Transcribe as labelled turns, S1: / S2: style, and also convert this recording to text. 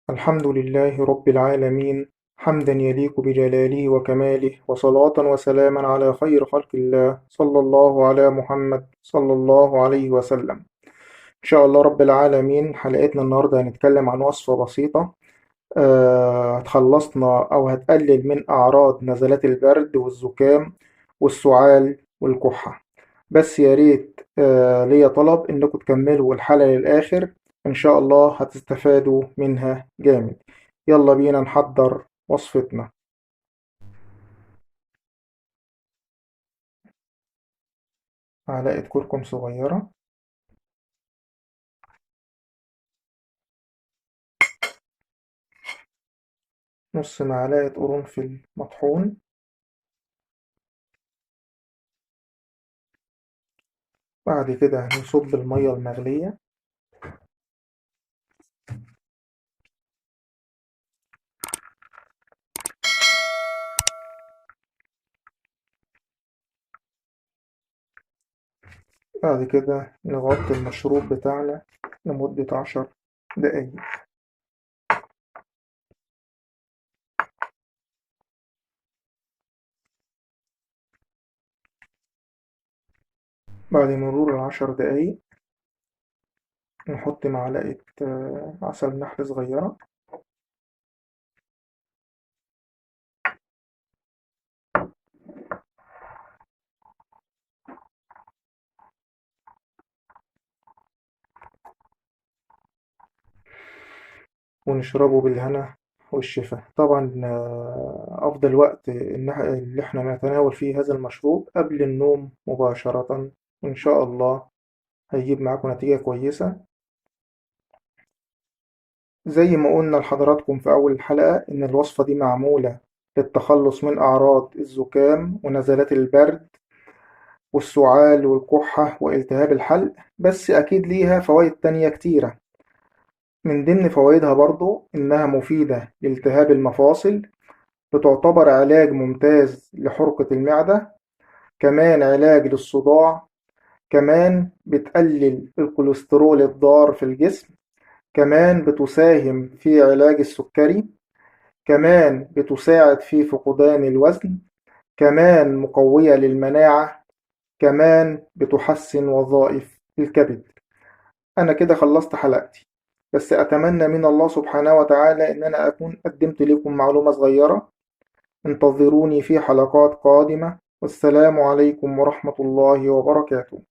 S1: الحمد لله رب العالمين حمدا يليق بجلاله وكماله وصلاة وسلاما على خير خلق الله صلى الله على محمد صلى الله عليه وسلم. إن شاء الله رب العالمين حلقتنا النهاردة هنتكلم عن وصفة بسيطة هتخلصنا أو هتقلل من أعراض نزلات البرد والزكام والسعال والكحة. بس يا ريت ليا طلب إنكم تكملوا الحلقة للآخر، إن شاء الله هتستفادوا منها جامد. يلا بينا نحضر وصفتنا. معلقة كركم صغيرة، نص معلقة قرنفل مطحون، بعد كده هنصب المية المغلية، بعد كده نغطي المشروب بتاعنا لمدة 10 دقايق. بعد مرور ال10 دقايق نحط معلقة عسل نحل صغيرة، ونشربه بالهنا والشفا. طبعا أفضل وقت اللي احنا نتناول فيه هذا المشروب قبل النوم مباشرة، إن شاء الله هيجيب معاكم نتيجة كويسة. زي ما قلنا لحضراتكم في أول الحلقة إن الوصفة دي معمولة للتخلص من أعراض الزكام ونزلات البرد والسعال والكحة والتهاب الحلق، بس أكيد ليها فوائد تانية كتيرة. من ضمن فوائدها برضو إنها مفيدة لالتهاب المفاصل، بتعتبر علاج ممتاز لحرقة المعدة، كمان علاج للصداع، كمان بتقلل الكوليسترول الضار في الجسم، كمان بتساهم في علاج السكري، كمان بتساعد في فقدان الوزن، كمان مقوية للمناعة، كمان بتحسن وظائف الكبد. أنا كده خلصت حلقتي، بس أتمنى من الله سبحانه وتعالى إن أنا أكون قدمت لكم معلومة صغيرة. انتظروني في حلقات قادمة، والسلام عليكم ورحمة الله وبركاته.